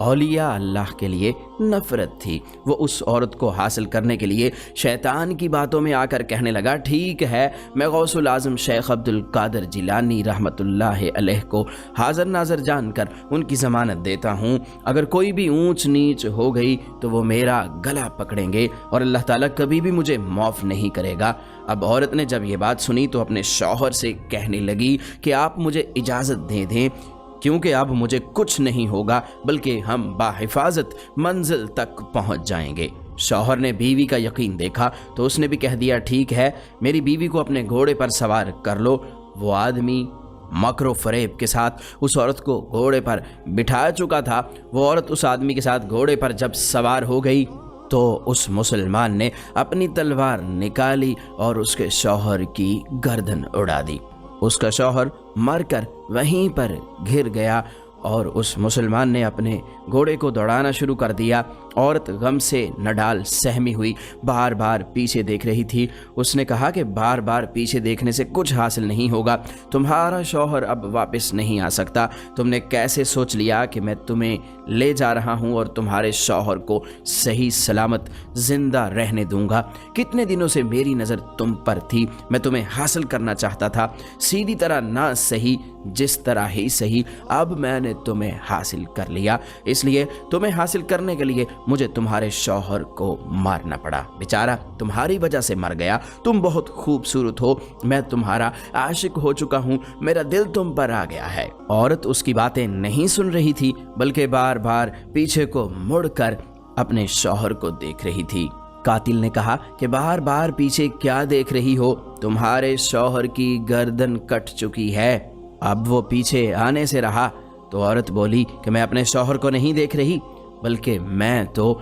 اولیاء اللہ کے لیے نفرت تھی۔ وہ اس عورت کو حاصل کرنے کے لیے شیطان کی باتوں میں آ کر کہنے لگا، ٹھیک ہے، میں غوث العظم شیخ عبد القادر جیلانی رحمۃ اللہ علیہ کو حاضر ناظر جان کر ان کی ضمانت دیتا ہوں، اگر کوئی بھی اونچ نیچ ہو گئی تو وہ میرا گلا پکڑیں گے اور اللہ تعالیٰ کبھی بھی مجھے معاف نہیں کرے گا۔ اب عورت نے جب یہ بات سنی تو اپنے شوہر سے کہنے لگی کہ آپ مجھے اجازت دے دیں، کیونکہ اب مجھے کچھ نہیں ہوگا بلکہ ہم باحفاظت منزل تک پہنچ جائیں گے۔ شوہر نے بیوی کا یقین دیکھا تو اس نے بھی کہہ دیا، ٹھیک ہے، میری بیوی کو اپنے گھوڑے پر سوار کر لو۔ وہ آدمی مکر و فریب کے ساتھ اس عورت کو گھوڑے پر بٹھا چکا تھا۔ وہ عورت اس آدمی کے ساتھ گھوڑے پر جب سوار ہو گئی تو اس مسلمان نے اپنی تلوار نکالی اور اس کے شوہر کی گردن اڑا دی۔ اس کا شوہر مر کر وہیں پر گر گیا اور اس مسلمان نے اپنے گھوڑے کو دوڑانا شروع کر دیا۔ عورت غم سے نڈال سہمی ہوئی بار بار پیچھے دیکھ رہی تھی۔ اس نے کہا کہ بار بار پیچھے دیکھنے سے کچھ حاصل نہیں ہوگا، تمہارا شوہر اب واپس نہیں آ سکتا۔ تم نے کیسے سوچ لیا کہ میں تمہیں لے جا رہا ہوں اور تمہارے شوہر کو صحیح سلامت زندہ رہنے دوں گا؟ کتنے دنوں سے میری نظر تم پر تھی، میں تمہیں حاصل کرنا چاہتا تھا، سیدھی طرح نہ صحیح جس طرح ہی صحیح اب میں نے تمہیں حاصل کر لیا، اس لیے تمہیں حاصل کرنے کے لیے مجھے تمہارے شوہر کو مارنا پڑا۔ بیچارہ تمہاری وجہ سے مر گیا، تم بہت خوبصورت ہو، میں تمہارا عاشق ہو چکا ہوں، میرا دل تم پر آ گیا ہے۔ عورت اس کی باتیں نہیں سن رہی تھی بلکہ بار بار پیچھے کو مڑ کر اپنے شوہر کو دیکھ رہی تھی۔ قاتل نے کہا کہ بار بار پیچھے کیا دیکھ رہی ہو؟ تمہارے شوہر کی گردن کٹ چکی ہے، اب وہ پیچھے آنے سے رہا۔ تو عورت بولی کہ میں اپنے شوہر کو نہیں دیکھ رہی بلکہ میں تو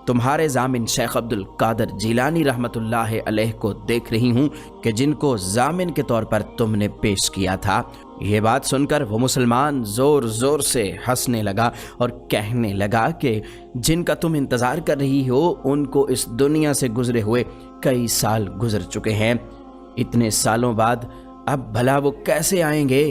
تمہارے ضامن شیخ عبد القادر جیلانی رحمۃ اللہ علیہ کو دیکھ رہی ہوں کہ جن کو ضامن کے طور پر تم نے پیش کیا تھا۔ یہ بات سن کر وہ مسلمان زور زور سے ہنسنے لگا اور کہنے لگا کہ جن کا تم انتظار کر رہی ہو ان کو اس دنیا سے گزرے ہوئے کئی سال گزر چکے ہیں، اتنے سالوں بعد اب بھلا وہ کیسے آئیں گے؟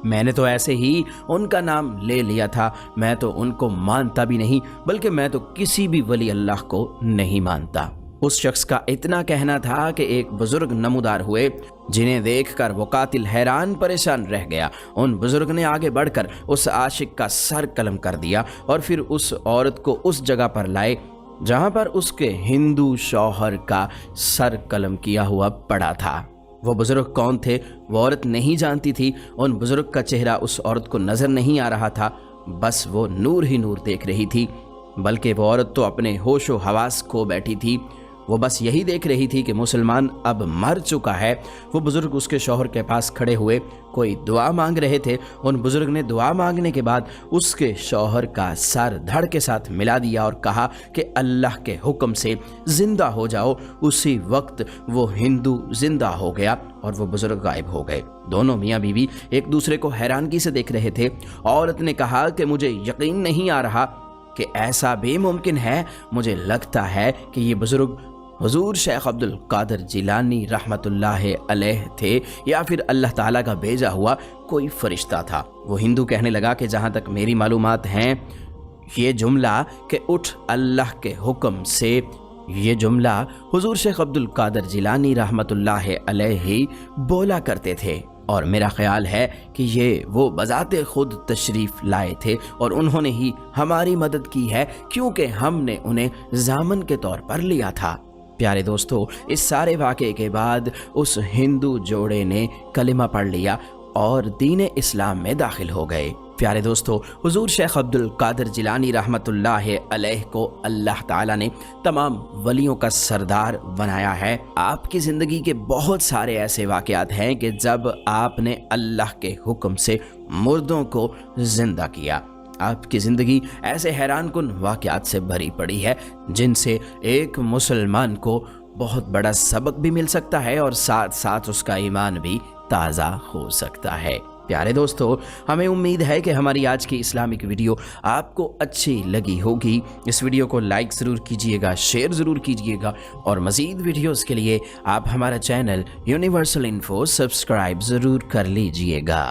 میں نے تو ایسے ہی ان کا نام لے لیا تھا، میں تو ان کو مانتا بھی نہیں، بلکہ میں تو کسی بھی ولی اللہ کو نہیں مانتا۔ اس شخص کا اتنا کہنا تھا کہ ایک بزرگ نمودار ہوئے جنہیں دیکھ کر وہ قاتل حیران پریشان رہ گیا۔ ان بزرگ نے آگے بڑھ کر اس عاشق کا سر قلم کر دیا اور پھر اس عورت کو اس جگہ پر لائے جہاں پر اس کے ہندو شوہر کا سر قلم کیا ہوا پڑا تھا۔ وہ بزرگ کون تھے وہ عورت نہیں جانتی تھی، ان بزرگ کا چہرہ اس عورت کو نظر نہیں آ رہا تھا، بس وہ نور ہی نور دیکھ رہی تھی، بلکہ وہ عورت تو اپنے ہوش و حواس کھو بیٹھی تھی۔ وہ بس یہی دیکھ رہی تھی کہ مسلمان اب مر چکا ہے۔ وہ بزرگ اس کے شوہر کے پاس کھڑے ہوئے کوئی دعا مانگ رہے تھے۔ ان بزرگ نے دعا مانگنے کے بعد اس کے شوہر کا سر دھڑ کے ساتھ ملا دیا اور کہا کہ اللہ کے حکم سے زندہ ہو جاؤ۔ اسی وقت وہ ہندو زندہ ہو گیا اور وہ بزرگ غائب ہو گئے۔ دونوں میاں بیوی ایک دوسرے کو حیرانگی سے دیکھ رہے تھے۔ عورت نے کہا کہ مجھے یقین نہیں آ رہا کہ ایسا بھی ممکن ہے، مجھے لگتا ہے کہ یہ بزرگ حضور شیخ عبد القادر جیلانی رحمۃ اللہ علیہ تھے یا پھر اللہ تعالیٰ کا بھیجا ہوا کوئی فرشتہ تھا۔ وہ ہندو کہنے لگا کہ جہاں تک میری معلومات ہیں یہ جملہ کہ اٹھ اللہ کے حکم سے، یہ جملہ حضور شیخ عبد القادر جیلانی رحمۃ اللہ علیہ ہی بولا کرتے تھے، اور میرا خیال ہے کہ یہ وہ بذات خود تشریف لائے تھے اور انہوں نے ہی ہماری مدد کی ہے کیونکہ ہم نے انہیں ضامن کے طور پر لیا تھا۔ پیارے دوستو، اس سارے واقعے کے بعد اس ہندو جوڑے نے کلمہ پڑھ لیا اور دین اسلام میں داخل ہو گئے۔ پیارے دوستو، حضور شیخ عبد القادر جیلانی رحمۃ اللہ علیہ کو اللہ تعالیٰ نے تمام ولیوں کا سردار بنایا ہے۔ آپ کی زندگی کے بہت سارے ایسے واقعات ہیں کہ جب آپ نے اللہ کے حکم سے مردوں کو زندہ کیا۔ آپ کی زندگی ایسے حیران کن واقعات سے بھری پڑی ہے جن سے ایک مسلمان کو بہت بڑا سبق بھی مل سکتا ہے اور ساتھ ساتھ اس کا ایمان بھی تازہ ہو سکتا ہے۔ پیارے دوستو، ہمیں امید ہے کہ ہماری آج کی اسلامک ویڈیو آپ کو اچھی لگی ہوگی۔ اس ویڈیو کو لائک ضرور کیجئے گا، شیئر ضرور کیجئے گا اور مزید ویڈیوز کے لیے آپ ہمارا چینل یونیورسل انفو سبسکرائب ضرور کر لیجئے گا۔